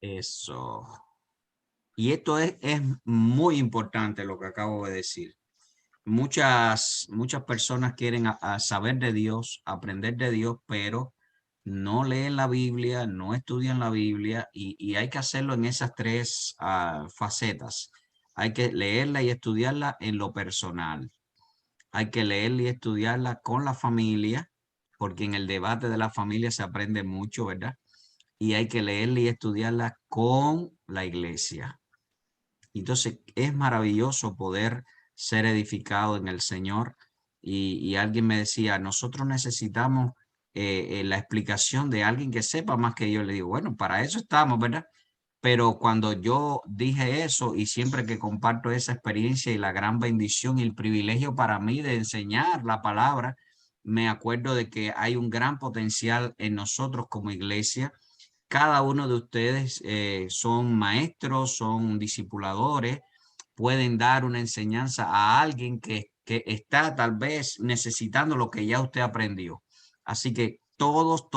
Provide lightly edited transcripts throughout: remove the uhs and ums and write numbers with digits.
Eso. Y esto es muy importante lo que acabo de decir. Muchas personas quieren a saber de Dios, aprender de Dios, pero no leen la Biblia, no estudian la Biblia y hay que hacerlo en esas tres facetas. Hay que leerla y estudiarla en lo personal. Hay que leerla y estudiarla con la familia, porque en el debate de la familia se aprende mucho, ¿verdad? Y hay que leerla y estudiarla con la iglesia. Entonces es maravilloso poder ser edificado en el Señor. Y alguien me decía, nosotros necesitamos la explicación de alguien que sepa más que yo. Le digo, bueno, para eso estamos, ¿verdad? Pero cuando yo dije eso y siempre que comparto esa experiencia y la gran bendición y el privilegio para mí de enseñar la palabra, me acuerdo de que hay un gran potencial en nosotros como iglesia. Cada uno de ustedes son maestros, son discipuladores, pueden dar una enseñanza a alguien que está tal vez necesitando lo que ya usted aprendió. Así que todos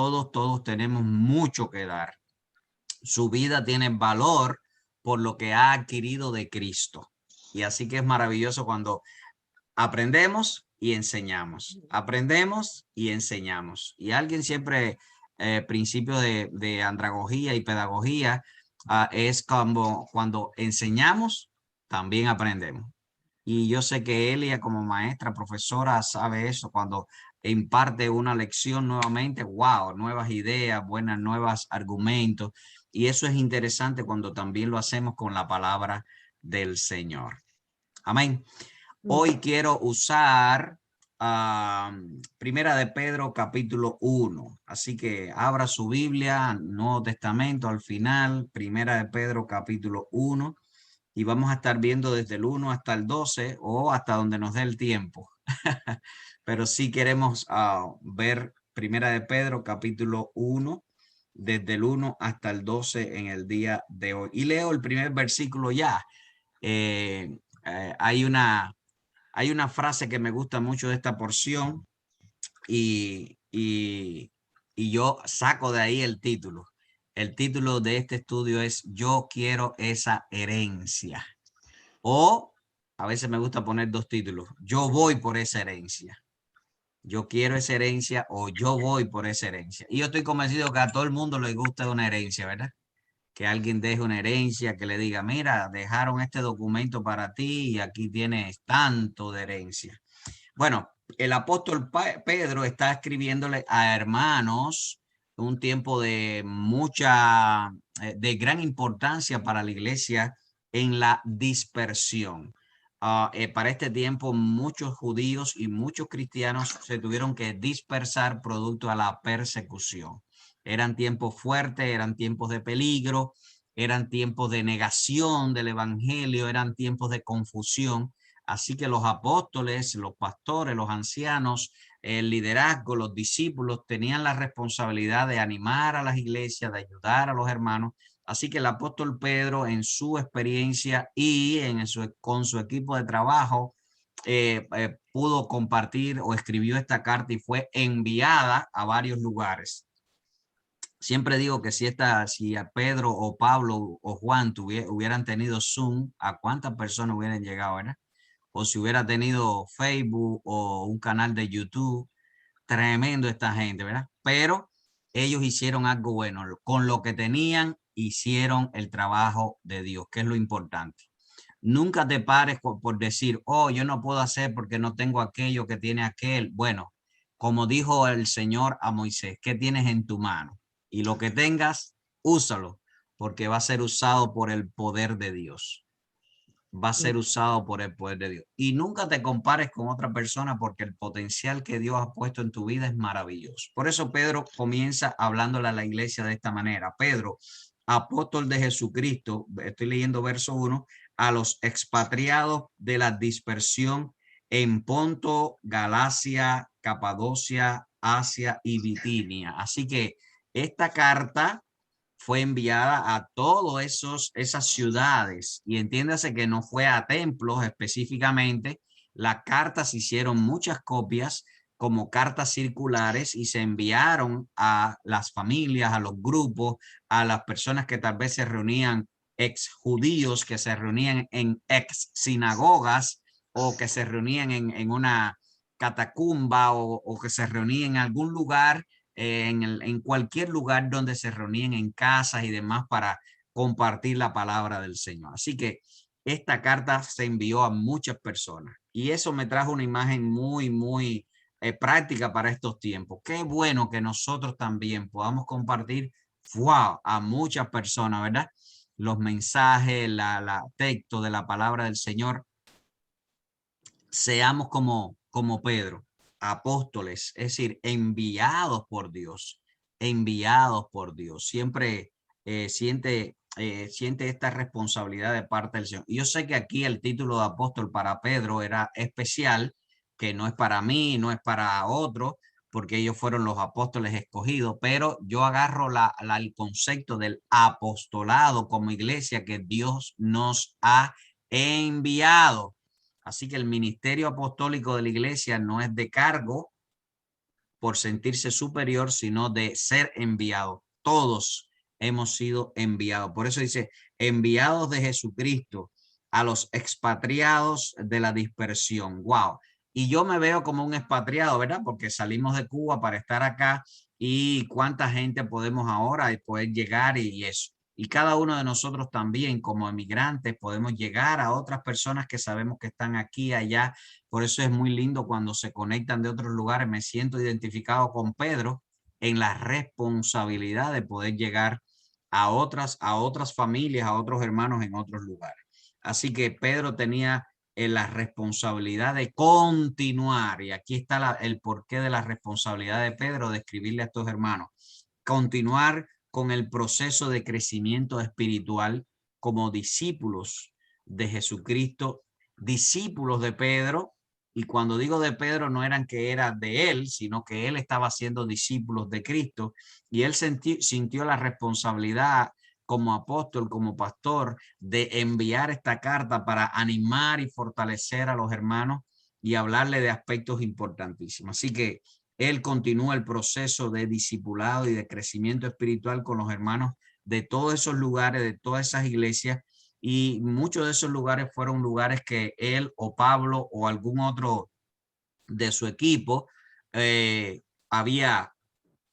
tenemos mucho que dar. Su vida tiene valor por lo que ha adquirido de Cristo. Y así que es maravilloso cuando aprendemos y enseñamos, aprendemos y enseñamos. Y alguien siempre, principio de andragogía y pedagogía, es como cuando enseñamos, también aprendemos. Y yo sé que Elia como maestra, profesora, sabe eso cuando imparte una lección nuevamente, wow, nuevas ideas, buenas, nuevos argumentos. Y eso es interesante cuando también lo hacemos con la palabra del Señor. Amén. Hoy quiero usar Primera de Pedro capítulo 1. Así que abra su Biblia, Nuevo Testamento al final, Primera de Pedro capítulo 1. Y vamos a estar viendo desde el 1 hasta el 12 o hasta donde nos dé el tiempo. Pero sí queremos ver Primera de Pedro capítulo 1, desde el 1 hasta el 12 en el día de hoy. Y leo el primer versículo ya. Eh, eh, hay una hay una frase que me gusta mucho de esta porción y yo saco de ahí el título. El título de este estudio es Yo quiero esa herencia. O a veces me gusta poner dos títulos. Yo voy por esa herencia. Yo quiero esa herencia o yo voy por esa herencia. Y yo estoy convencido que a todo el mundo le gusta una herencia, ¿verdad? Que alguien deje una herencia, que le diga, mira, dejaron este documento para ti y aquí tienes tanto de herencia. Bueno, el apóstol Pedro está escribiéndole a hermanos un tiempo de de gran importancia para la iglesia en la dispersión. Para este tiempo, muchos judíos y muchos cristianos se tuvieron que dispersar producto a la persecución. Eran tiempos fuertes, eran tiempos de peligro, eran tiempos de negación del evangelio, eran tiempos de confusión. Así que los apóstoles, los pastores, los ancianos, el liderazgo, los discípulos tenían la responsabilidad de animar a las iglesias, de ayudar a los hermanos. Así que el apóstol Pedro, en su experiencia y con su equipo de trabajo, pudo compartir o escribió esta carta y fue enviada a varios lugares. Siempre digo que si a Pedro o Pablo o Juan hubieran tenido Zoom, ¿a cuántas personas hubieran llegado, verdad? O si hubiera tenido Facebook o un canal de YouTube, tremendo esta gente, ¿verdad? Pero ellos hicieron algo bueno, con lo que tenían, hicieron el trabajo de Dios, que es lo importante. Nunca te pares por decir, oh, yo no puedo hacer porque no tengo aquello que tiene aquel. Bueno, como dijo el Señor a Moisés, ¿qué tienes en tu mano? Y lo que tengas, úsalo, porque va a ser usado por el poder de Dios. Va a ser usado por el poder de Dios. Y nunca te compares con otra persona porque el potencial que Dios ha puesto en tu vida es maravilloso. Por eso Pedro comienza hablándole a la iglesia de esta manera. Pedro, apóstol de Jesucristo, estoy leyendo verso 1, a los expatriados de la dispersión en Ponto, Galacia, Capadocia, Asia y Bitinia. Así que esta carta fue enviada a todas esas ciudades y entiéndase que no fue a templos específicamente. Las cartas se hicieron muchas copias como cartas circulares y se enviaron a las familias, a los grupos, a las personas que tal vez se reunían, ex judíos que se reunían en ex sinagogas o que se reunían en una catacumba o que se reunían en algún lugar, en cualquier lugar donde se reunían en casas y demás para compartir la palabra del Señor. Así que esta carta se envió a muchas personas y eso me trajo una imagen muy práctica para estos tiempos. Qué bueno que nosotros también podamos compartir a muchas personas, ¿verdad? Los mensajes, la texto de la palabra del Señor. Seamos como Pedro, apóstoles, es decir, enviados por Dios, enviados por Dios. Siempre siente esta responsabilidad de parte del Señor. Y yo sé que aquí el título de apóstol para Pedro era especial, que no es para mí, no es para otro, porque ellos fueron los apóstoles escogidos, pero yo agarro el concepto del apostolado como iglesia que Dios nos ha enviado. Así que el ministerio apostólico de la iglesia no es de cargo por sentirse superior, sino de ser enviado. Todos hemos sido enviados. Por eso dice, enviados de Jesucristo a los expatriados de la dispersión. Wow. Y yo me veo como un expatriado, ¿verdad? Porque salimos de Cuba para estar acá y cuánta gente podemos ahora poder llegar y eso. Y cada uno de nosotros también como emigrantes podemos llegar a otras personas que sabemos que están aquí, allá. Por eso es muy lindo cuando se conectan de otros lugares. Me siento identificado con Pedro en la responsabilidad de poder llegar a otras familias, a otros hermanos en otros lugares. Así que Pedro tenía la responsabilidad de continuar, y aquí está el porqué de la responsabilidad de Pedro de escribirle a estos hermanos, continuar con el proceso de crecimiento espiritual como discípulos de Jesucristo, discípulos de Pedro. Y cuando digo de Pedro, no eran que era de él, sino que él estaba siendo discípulos de Cristo y él sintió la responsabilidad como apóstol, como pastor, de enviar esta carta para animar y fortalecer a los hermanos y hablarle de aspectos importantísimos. Así que él continúa el proceso de discipulado y de crecimiento espiritual con los hermanos de todos esos lugares, de todas esas iglesias, y muchos de esos lugares fueron lugares que él o Pablo o algún otro de su equipo había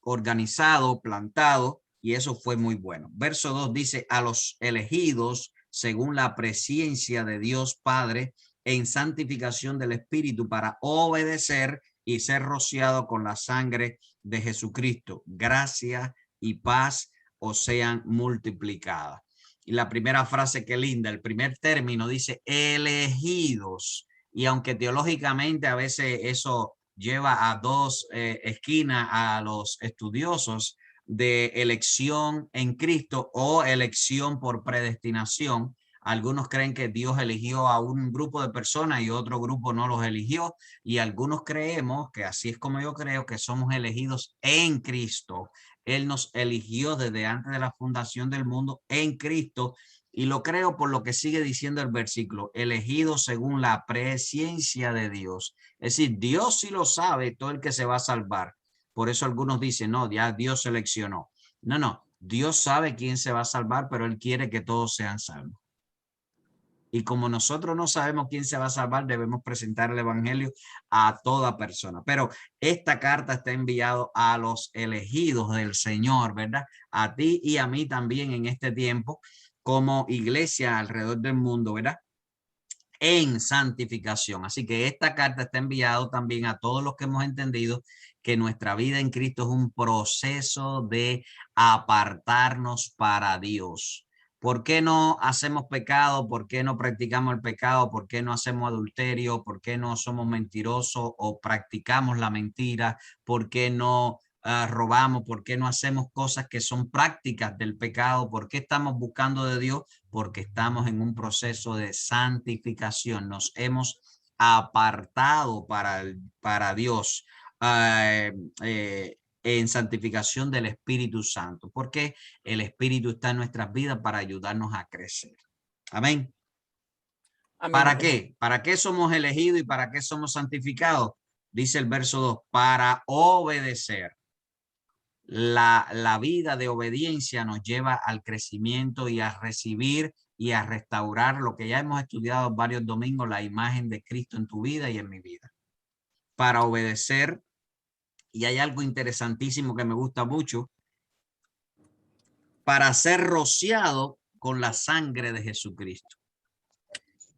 organizado, plantado, y eso fue muy bueno. Verso 2 dice, a los elegidos según la presciencia de Dios Padre en santificación del Espíritu para obedecer y ser rociado con la sangre de Jesucristo. Gracia y paz os sean multiplicadas. Y la primera frase, que linda, el primer término dice elegidos. Y aunque teológicamente a veces eso lleva a dos esquinas a los estudiosos de elección en Cristo o elección por predestinación. Algunos creen que Dios eligió a un grupo de personas y otro grupo no los eligió. Y algunos creemos, que así es como yo creo, que somos elegidos en Cristo. Él nos eligió desde antes de la fundación del mundo en Cristo. Y lo creo por lo que sigue diciendo el versículo, elegidos según la presciencia de Dios. Es decir, Dios sí lo sabe, todo el que se va a salvar. Por eso algunos dicen, no, ya Dios seleccionó. No, Dios sabe quién se va a salvar, pero Él quiere que todos sean salvos. Y como nosotros no sabemos quién se va a salvar, debemos presentar el evangelio a toda persona. Pero esta carta está enviada a los elegidos del Señor, ¿verdad? A ti y a mí también en este tiempo, como iglesia alrededor del mundo, ¿verdad? En santificación. Así que esta carta está enviada también a todos los que hemos entendido que nuestra vida en Cristo es un proceso de apartarnos para Dios. ¿Por qué no hacemos pecado? ¿Por qué no practicamos el pecado? ¿Por qué no hacemos adulterio? ¿Por qué no somos mentirosos o practicamos la mentira? ¿Por qué no robamos? ¿Por qué no hacemos cosas que son prácticas del pecado? ¿Por qué estamos buscando de Dios? Porque estamos en un proceso de santificación. Nos hemos apartado para Dios. En santificación del Espíritu Santo, porque el Espíritu está en nuestras vidas para ayudarnos a crecer. Amén. Amén. ¿Para qué? ¿Para qué somos elegidos y para qué somos santificados? dice el verso 2, para obedecer. La vida de obediencia nos lleva al crecimiento y a recibir y a restaurar lo que ya hemos estudiado varios domingos, la imagen de Cristo en tu vida y en mi vida. Para obedecer, y hay algo interesantísimo que me gusta mucho, para ser rociado con la sangre de Jesucristo.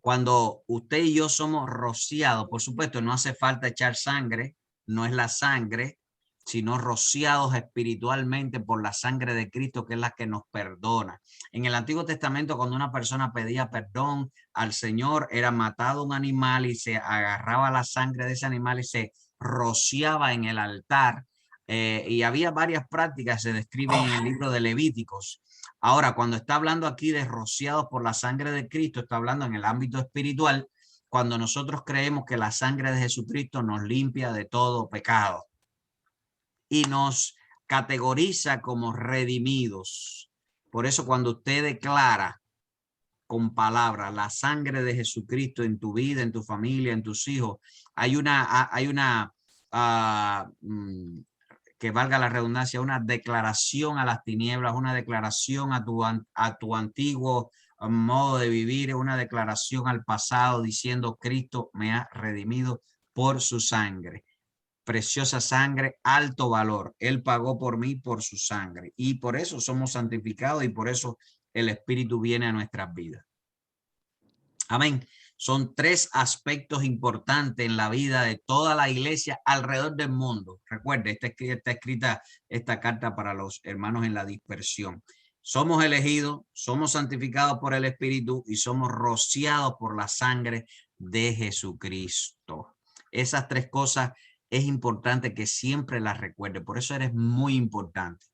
Cuando usted y yo somos rociados, por supuesto, no hace falta echar sangre, no es la sangre, sino rociados espiritualmente por la sangre de Cristo, que es la que nos perdona. En el Antiguo Testamento, cuando una persona pedía perdón al Señor, era matado un animal y se agarraba la sangre de ese animal y se rociaba en el altar. Y había varias prácticas, se describen en el libro de Levíticos. Ahora, cuando está hablando aquí de rociados por la sangre de Cristo, está hablando en el ámbito espiritual, cuando nosotros creemos que la sangre de Jesucristo nos limpia de todo pecado y nos categoriza como redimidos. Por eso cuando usted declara con palabras la sangre de Jesucristo en tu vida, en tu familia, en tus hijos, hay una que valga la redundancia, una declaración a las tinieblas, una declaración a tu antiguo modo de vivir, una declaración al pasado diciendo Cristo me ha redimido por su sangre. Preciosa sangre, alto valor. Él pagó por mí por su sangre y por eso somos santificados y por eso el Espíritu viene a nuestras vidas. Amén. Son tres aspectos importantes en la vida de toda la iglesia alrededor del mundo. Recuerde, está escrita esta carta para los hermanos en la dispersión. Somos elegidos, somos santificados por el Espíritu y somos rociados por la sangre de Jesucristo. Esas tres cosas es importante que siempre las recuerde. Por eso eres muy importante.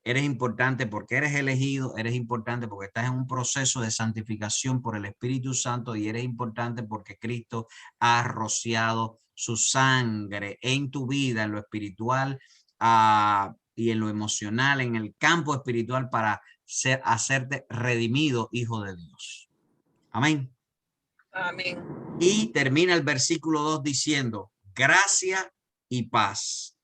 Eres importante porque eres elegido, eres importante porque estás en un proceso de santificación por el Espíritu Santo y eres importante porque Cristo ha rociado su sangre en tu vida, en lo espiritual y en lo emocional, en el campo espiritual para hacerte redimido, hijo de Dios. Amén. Amén. Y termina el versículo 2 diciendo, gracia y paz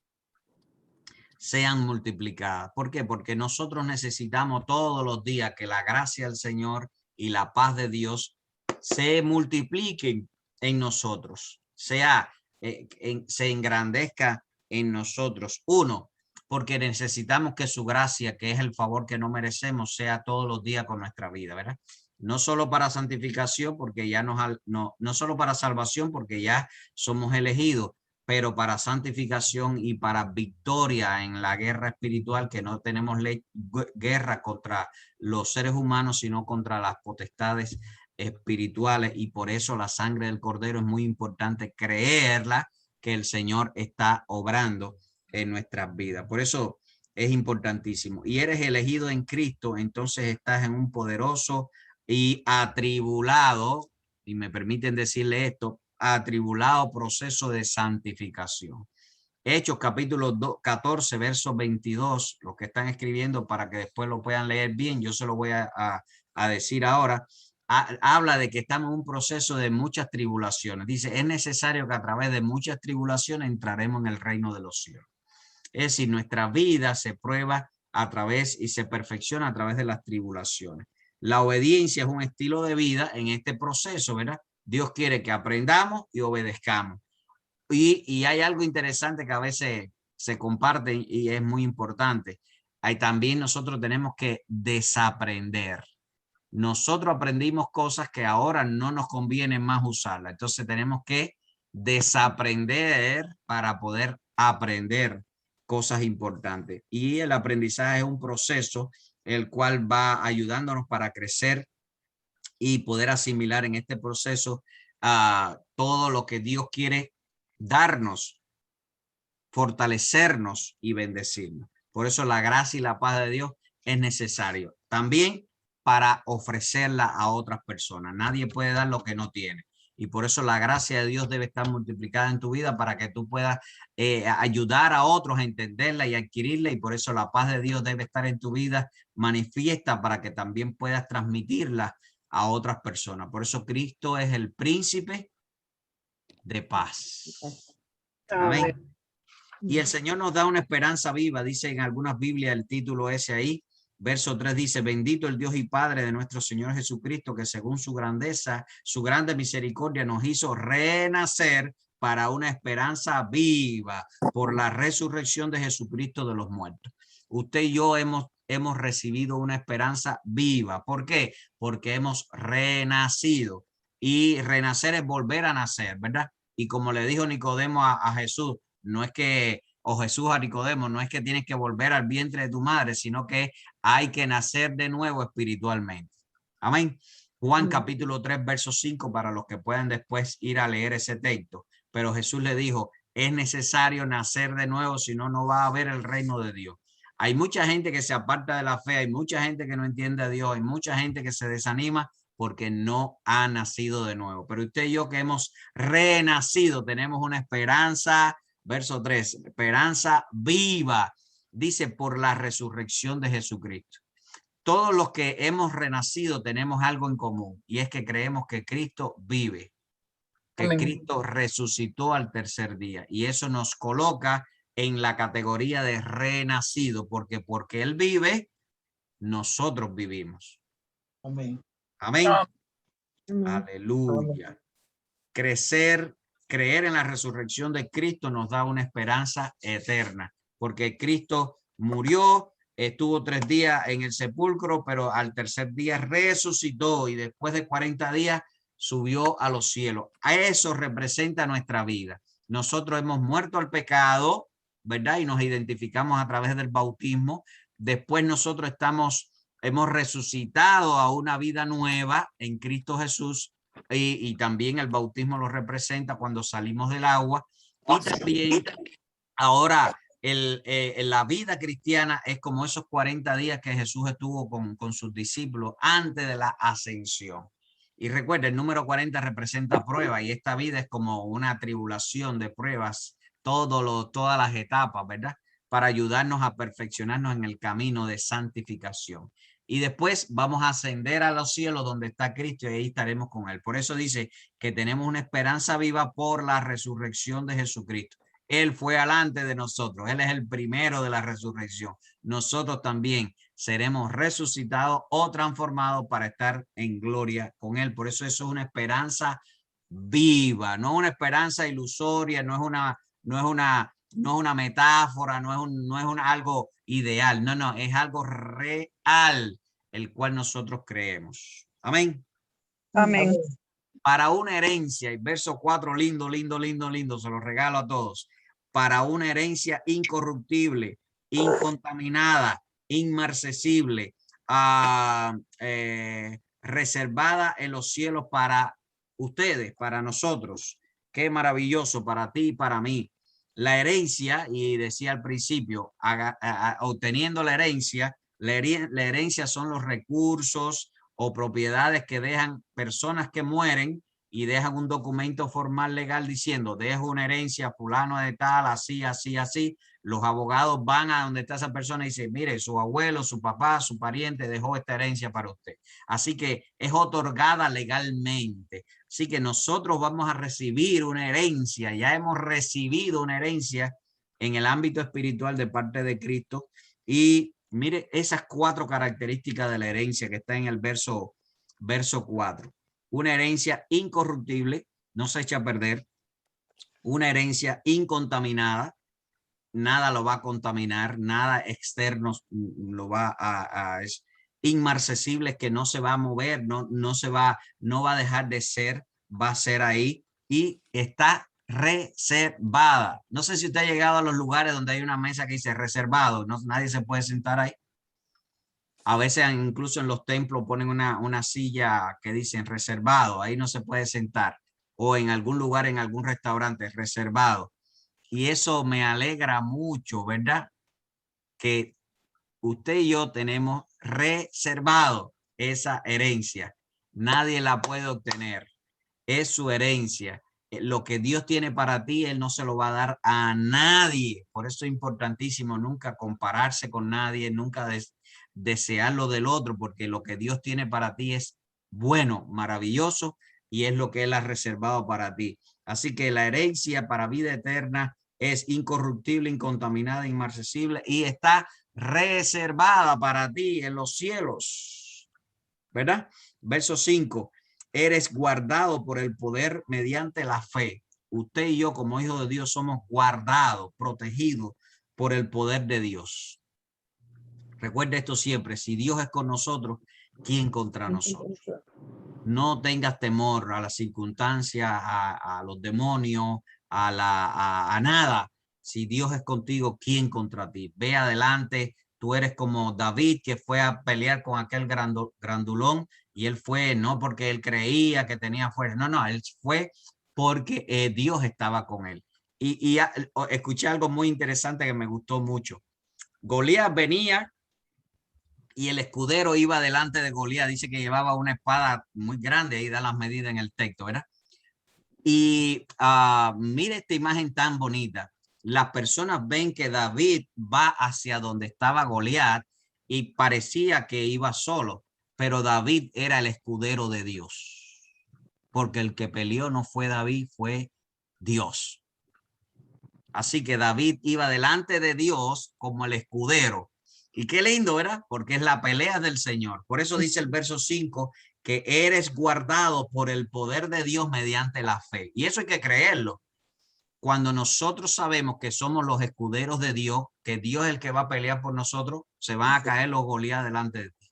sean multiplicadas. ¿Por qué? Porque nosotros necesitamos todos los días que la gracia del Señor y la paz de Dios se multipliquen en nosotros, se engrandezca en nosotros. Uno, porque necesitamos que su gracia, que es el favor que no merecemos, sea todos los días con nuestra vida, ¿verdad? No solo para santificación, porque ya no solo para salvación, porque ya somos elegidos, pero para santificación y para victoria en la guerra espiritual, que no tenemos guerra contra los seres humanos, sino contra las potestades espirituales. Y por eso la sangre del Cordero es muy importante creerla, que el Señor está obrando en nuestras vidas. Por eso es importantísimo. Y eres elegido en Cristo, entonces estás en un poderoso y atribulado, y me permiten decirle esto, atribulado proceso de santificación. Hechos capítulo 14, verso 22, los que están escribiendo para que después lo puedan leer bien, yo se lo voy a decir ahora, habla de que estamos en un proceso de muchas tribulaciones. Dice, es necesario que a través de muchas tribulaciones entraremos en el reino de los cielos. Es decir, nuestra vida se prueba a través y se perfecciona a través de las tribulaciones. La obediencia es un estilo de vida en este proceso, ¿verdad? Dios quiere que aprendamos y obedezcamos. Y hay algo interesante que a veces se comparte y es muy importante. Ahí también nosotros tenemos que desaprender. Nosotros aprendimos cosas que ahora no nos conviene más usarlas. Entonces tenemos que desaprender para poder aprender cosas importantes. Y el aprendizaje es un proceso el cual va ayudándonos para crecer y poder asimilar en este proceso a todo lo que Dios quiere darnos, fortalecernos y bendecirnos. Por eso la gracia y la paz de Dios es necesario. También para ofrecerla a otras personas. Nadie puede dar lo que no tiene. Y por eso la gracia de Dios debe estar multiplicada en tu vida para que tú puedas ayudar a otros a entenderla y adquirirla. Y por eso la paz de Dios debe estar en tu vida manifiesta para que también puedas transmitirla a otras personas. Por eso Cristo es el príncipe de paz. Amén. Amén. Y el Señor nos da una esperanza viva, dice en algunas Biblias el título ese ahí. Verso 3 dice, bendito el Dios y Padre de nuestro Señor Jesucristo, que según su grandeza, su grande misericordia nos hizo renacer para una esperanza viva por la resurrección de Jesucristo de los muertos. Usted y yo hemos recibido una esperanza viva. ¿Por qué? Porque hemos renacido. Y renacer es volver a nacer, ¿verdad? Y como le dijo Nicodemo a Jesús, no es que, o Jesús a Nicodemo, no es que tienes que volver al vientre de tu madre, sino que hay que nacer de nuevo espiritualmente. Amén. Juan capítulo 3, verso 5, para los que puedan después ir a leer ese texto. Pero Jesús le dijo, es necesario nacer de nuevo, si no, no va a haber el reino de Dios. Hay mucha gente que se aparta de la fe, hay mucha gente que no entiende a Dios, hay mucha gente que se desanima porque no ha nacido de nuevo. Pero usted y yo que hemos renacido, tenemos una esperanza. Verso 3, esperanza viva, dice, por la resurrección de Jesucristo. Todos los que hemos renacido tenemos algo en común, y es que creemos que Cristo vive, que Amén. Cristo resucitó al tercer día, y eso nos coloca en la categoría de renacido, porque Él vive, nosotros vivimos. Amén. Amén. Amén. Aleluya. Creer en la resurrección de Cristo nos da una esperanza eterna, porque Cristo murió, estuvo 3 días en el sepulcro, pero al tercer día resucitó y después de 40 días subió a los cielos. A eso representa nuestra vida. Nosotros hemos muerto al pecado, ¿verdad? Y nos identificamos a través del bautismo. Después nosotros hemos resucitado a una vida nueva en Cristo Jesús. Y también el bautismo lo representa cuando salimos del agua. Y también ahora la vida cristiana es como esos 40 días que Jesús estuvo con sus discípulos antes de la ascensión. Y recuerda, el número 40 representa prueba, y esta vida es como una tribulación de pruebas, todas las etapas, ¿verdad? Para ayudarnos a perfeccionarnos en el camino de santificación. Y después vamos a ascender a los cielos donde está Cristo, y ahí estaremos con él. Por eso dice que tenemos una esperanza viva por la resurrección de Jesucristo. Él fue alante de nosotros. Él es el primero de la resurrección. Nosotros también seremos resucitados o transformados para estar en gloria con él. Por eso es una esperanza viva, no una esperanza ilusoria, no es una metáfora, no es algo ideal, no, es algo real, el cual nosotros creemos. Amén. Amén. Para una herencia, y verso 4, lindo, se lo regalo a todos. Para una herencia incorruptible, incontaminada, inmarcesible, reservada en los cielos para ustedes, para nosotros. Qué maravilloso para ti y para mí. La herencia, y decía al principio, obteniendo la herencia son los recursos o propiedades que dejan personas que mueren y dejan un documento formal legal diciendo, dejo una herencia fulano de tal, así, así, así. Los abogados van a donde está esa persona y dicen, mire, su abuelo, su papá, su pariente dejó esta herencia para usted. Así que es otorgada legalmente. Así que nosotros vamos a recibir una herencia, ya hemos recibido una herencia en el ámbito espiritual de parte de Cristo. Y mire esas 4 características de la herencia que está en el verso 4. Una herencia incorruptible, no se echa a perder. Una herencia incontaminada, nada lo va a contaminar, nada externo lo va es inmarcesible, que no se va a mover, no va a dejar de ser, va a ser ahí, y está reservada. No sé si usted ha llegado a los lugares donde hay una mesa que dice reservado, nadie se puede sentar ahí. A veces incluso en los templos ponen una silla que dicen reservado, ahí no se puede sentar, o en algún lugar, en algún restaurante, reservado. Y eso me alegra mucho, ¿verdad? Que usted y yo tenemos reservado esa herencia. Nadie la puede obtener. Es su herencia. Lo que Dios tiene para ti, Él no se lo va a dar a nadie. Por eso es importantísimo nunca compararse con nadie, nunca desear lo del otro, porque lo que Dios tiene para ti es bueno, maravilloso, y es lo que Él ha reservado para ti. Así que la herencia para vida eterna es incorruptible, incontaminada, inmarcesible y está reservada para ti en los cielos, ¿verdad? Verso 5, eres guardado por el poder mediante la fe. Usted y yo como hijos de Dios somos guardados, protegidos por el poder de Dios. Recuerde esto siempre, si Dios es con nosotros, ¿quién contra nosotros? No tengas temor a las circunstancias, a los demonios, a nada. Si Dios es contigo, ¿quién contra ti? Ve adelante. Tú eres como David, que fue a pelear con aquel grandulón, y él fue no porque él creía que tenía fuerza. No, él fue porque Dios estaba con él. Y escuché algo muy interesante que me gustó mucho. Goliat venía y el escudero iba delante de Goliat. Dice que llevaba una espada muy grande, ahí da las medidas en el texto, ¿verdad? Y mire esta imagen tan bonita. Las personas ven que David va hacia donde estaba Goliat y parecía que iba solo, pero David era el escudero de Dios, porque el que peleó no fue David, fue Dios. Así que David iba delante de Dios como el escudero. Y qué lindo, ¿verdad? Porque es la pelea del Señor. Por eso dice el verso 5 que eres guardado por el poder de Dios mediante la fe. Y eso hay que creerlo. Cuando nosotros sabemos que somos los escuderos de Dios, que Dios es el que va a pelear por nosotros, se van a caer los Goliat delante de ti.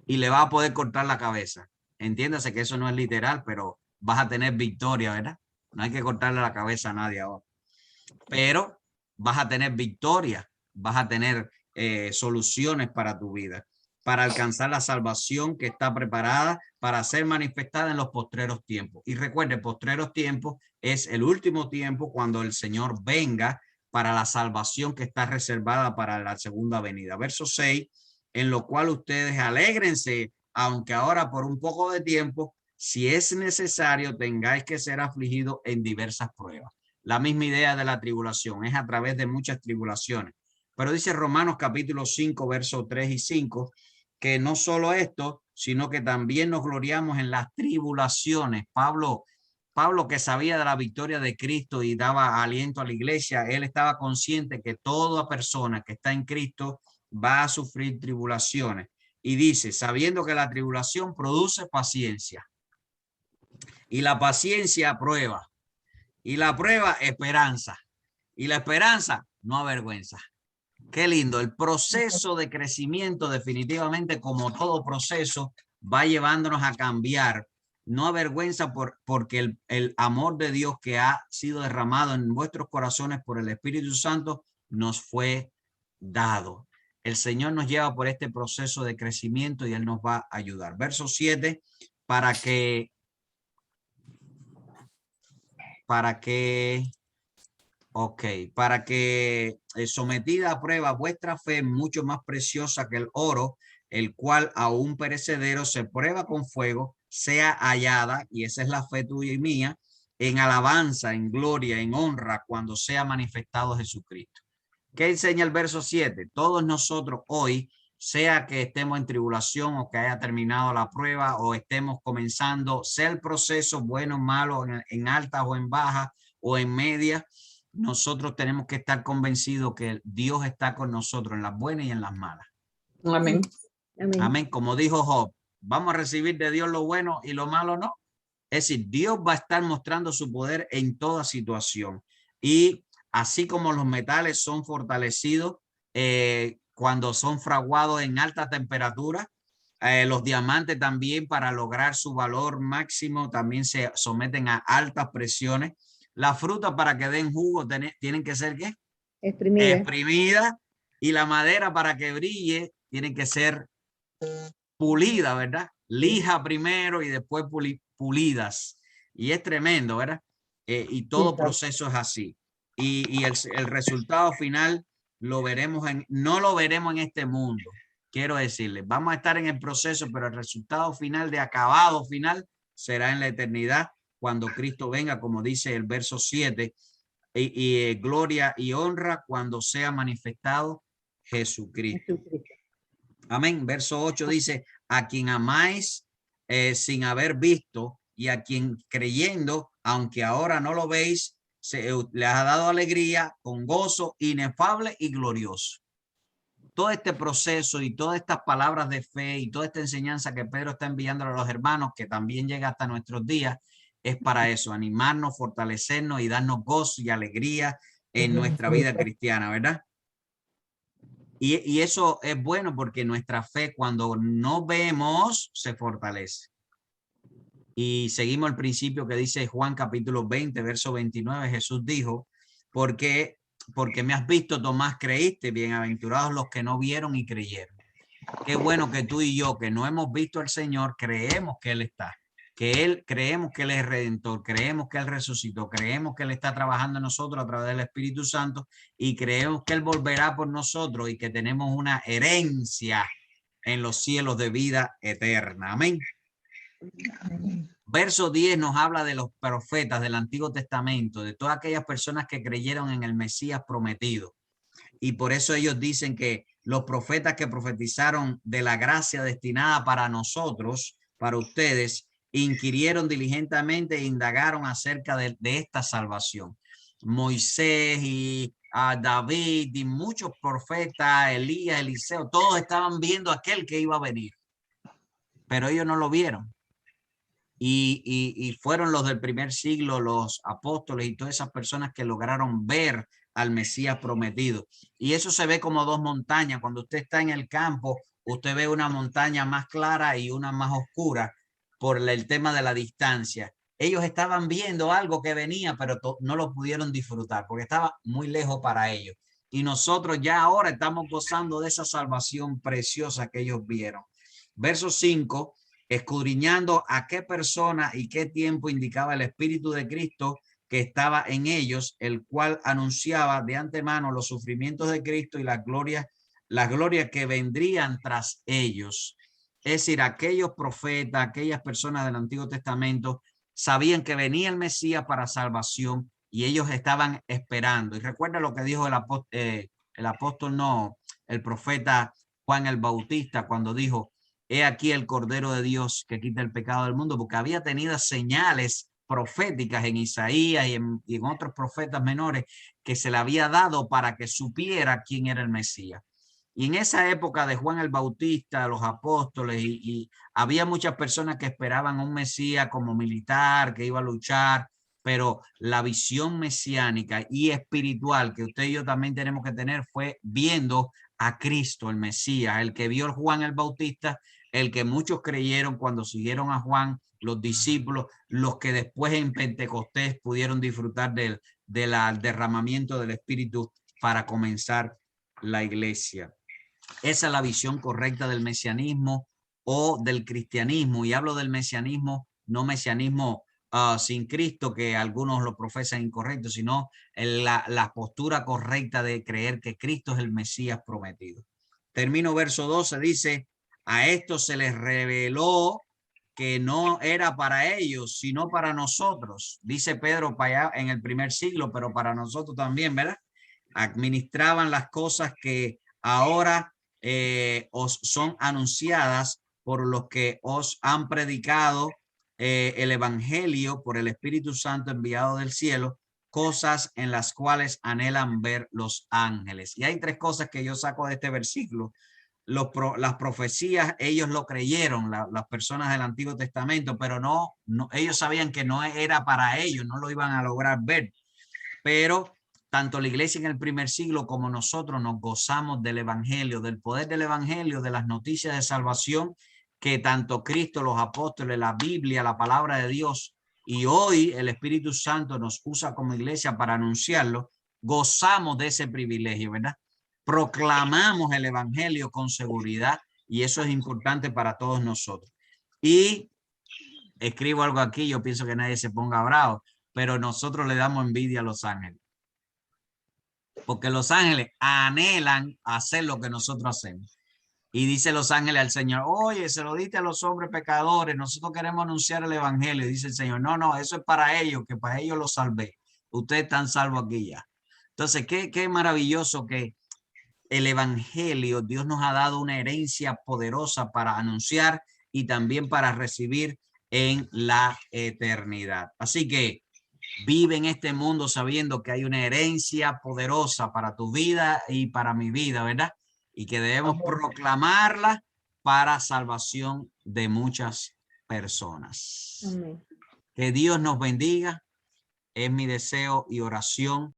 Y le va a poder cortar la cabeza. Entiéndase que eso no es literal, pero vas a tener victoria, ¿verdad? No hay que cortarle la cabeza a nadie ahora. Pero vas a tener victoria, vas a tener soluciones para tu vida, para alcanzar la salvación que está preparada para ser manifestada en los postreros tiempos. Y recuerde, postreros tiempos es el último tiempo cuando el Señor venga para la salvación que está reservada para la segunda venida. Verso 6, en lo cual ustedes alégrense, aunque ahora por un poco de tiempo, si es necesario, tengáis que ser afligidos en diversas pruebas. La misma idea de la tribulación, es a través de muchas tribulaciones. Pero dice Romanos capítulo 5, versos 3 y 5, que no solo esto, sino que también nos gloriamos en las tribulaciones. Pablo, que sabía de la victoria de Cristo y daba aliento a la iglesia, él estaba consciente que toda persona que está en Cristo va a sufrir tribulaciones. Y dice, sabiendo que la tribulación produce paciencia y la paciencia prueba. Y la prueba, esperanza. Y la esperanza, no avergüenza. Qué lindo. El proceso de crecimiento definitivamente, como todo proceso, va llevándonos a cambiar. No avergüenza porque el amor de Dios que ha sido derramado en vuestros corazones por el Espíritu Santo nos fue dado. El Señor nos lleva por este proceso de crecimiento y Él nos va a ayudar. Verso 7, para que sometida a prueba vuestra fe, mucho más preciosa que el oro, el cual aún perecedero se prueba con fuego, sea hallada, y esa es la fe tuya y mía, en alabanza, en gloria, en honra, cuando sea manifestado Jesucristo. ¿Qué enseña el verso 7? Todos nosotros hoy, sea que estemos en tribulación o que haya terminado la prueba o estemos comenzando, sea el proceso bueno o malo, en alta o en baja o en media, nosotros tenemos que estar convencidos que Dios está con nosotros en las buenas y en las malas. Amén. Amén. Amén. Como dijo Job, vamos a recibir de Dios lo bueno y lo malo no. Es decir, Dios va a estar mostrando su poder en toda situación. Y así como los metales son fortalecidos cuando son fraguados en alta temperatura, los diamantes también, para lograr su valor máximo, también se someten a altas presiones. Las frutas, para que den jugo, tienen que ser ¿qué? Exprimida. Y la madera, para que brille, tiene que ser pulida, ¿verdad? Lija primero y después pulidas. Y es tremendo, ¿verdad? Y todo proceso es así. Y el resultado final lo veremos no lo veremos en este mundo. Quiero decirles, vamos a estar en el proceso, pero el resultado final, de acabado final, será en la eternidad, cuando Cristo venga, como dice el verso 7, y gloria y honra cuando sea manifestado Jesucristo. Amén. Verso 8 dice, a quien amáis sin haber visto, y a quien creyendo, aunque ahora no lo veis, les ha dado alegría con gozo inefable y glorioso. Todo este proceso y todas estas palabras de fe y toda esta enseñanza que Pedro está enviando a los hermanos, que también llega hasta nuestros días, es para eso, animarnos, fortalecernos y darnos gozo y alegría en nuestra vida cristiana, ¿verdad? Y eso es bueno porque nuestra fe, cuando no vemos, se fortalece. Y seguimos el principio que dice Juan capítulo 20, verso 29. Jesús dijo, porque me has visto, Tomás, creíste. Bienaventurados los que no vieron y creyeron. Qué bueno que tú y yo, que no hemos visto al Señor, creemos que Él está. Creemos que Él es Redentor, creemos que Él resucitó, creemos que Él está trabajando en nosotros a través del Espíritu Santo y creemos que Él volverá por nosotros y que tenemos una herencia en los cielos de vida eterna. Amén. Verso 10 nos habla de los profetas del Antiguo Testamento, de todas aquellas personas que creyeron en el Mesías prometido. Y por eso ellos dicen que los profetas que profetizaron de la gracia destinada para nosotros, para ustedes, inquirieron diligentemente e indagaron acerca de esta salvación. Moisés y David y muchos profetas, Elías, Eliseo, todos estaban viendo aquel que iba a venir, pero ellos no lo vieron. Y fueron los del primer siglo, los apóstoles y todas esas personas que lograron ver al Mesías prometido. Y eso se ve como dos montañas. Cuando usted está en el campo, usted ve una montaña más clara y una más oscura por el tema de la distancia. Ellos estaban viendo algo que venía, pero no lo pudieron disfrutar porque estaba muy lejos para ellos. Y nosotros ya ahora estamos gozando de esa salvación preciosa que ellos vieron. Verso 5. Escudriñando a qué persona y qué tiempo indicaba el Espíritu de Cristo que estaba en ellos, el cual anunciaba de antemano los sufrimientos de Cristo y las glorias que vendrían tras ellos. Es decir, aquellos profetas, aquellas personas del Antiguo Testamento sabían que venía el Mesías para salvación y ellos estaban esperando. Y recuerda lo que dijo el profeta Juan el Bautista cuando dijo: he aquí el Cordero de Dios que quita el pecado del mundo, porque había tenido señales proféticas en Isaías y en otros profetas menores que se le había dado para que supiera quién era el Mesías. Y en esa época de Juan el Bautista, los apóstoles, y había muchas personas que esperaban un Mesías como militar, que iba a luchar, pero la visión mesiánica y espiritual que usted y yo también tenemos que tener fue viendo a Cristo, el Mesías, el que vio Juan el Bautista, el que muchos creyeron cuando siguieron a Juan, los discípulos, los que después en Pentecostés pudieron disfrutar del derramamiento del Espíritu para comenzar la iglesia. Esa es la visión correcta del mesianismo o del cristianismo. Y hablo del mesianismo, no mesianismo sin Cristo, que algunos lo profesan incorrecto, sino la postura correcta de creer que Cristo es el Mesías prometido. Termino verso 12, dice: a esto se les reveló que no era para ellos, sino para nosotros. Dice Pedro para allá en el primer siglo, pero para nosotros también, ¿verdad? Administraban las cosas que ahora os son anunciadas por los que os han predicado el evangelio por el Espíritu Santo enviado del cielo, cosas en las cuales anhelan ver los ángeles. Y hay tres cosas que yo saco de este versículo. Las profecías, ellos lo creyeron, las personas del Antiguo Testamento, pero no, ellos sabían que no era para ellos, no lo iban a lograr ver. Pero tanto la iglesia en el primer siglo como nosotros nos gozamos del evangelio, del poder del evangelio, de las noticias de salvación que tanto Cristo, los apóstoles, la Biblia, la palabra de Dios y hoy el Espíritu Santo nos usa como iglesia para anunciarlo. Gozamos de ese privilegio, ¿verdad? Proclamamos el evangelio con seguridad y eso es importante para todos nosotros. Y escribo algo aquí, yo pienso que nadie se ponga bravo, pero nosotros le damos envidia a los ángeles. Porque los ángeles anhelan hacer lo que nosotros hacemos. Y dice los ángeles al Señor: oye, se lo diste a los hombres pecadores, nosotros queremos anunciar el evangelio. Y dice el Señor: no, eso es para ellos, que para ellos los salvé. Ustedes están salvos aquí ya. Entonces, qué maravilloso que el evangelio, Dios nos ha dado una herencia poderosa para anunciar y también para recibir en la eternidad. Así que vive en este mundo sabiendo que hay una herencia poderosa para tu vida y para mi vida, ¿verdad? Y que debemos proclamarla para salvación de muchas personas. Amén. Que Dios nos bendiga. Es mi deseo y oración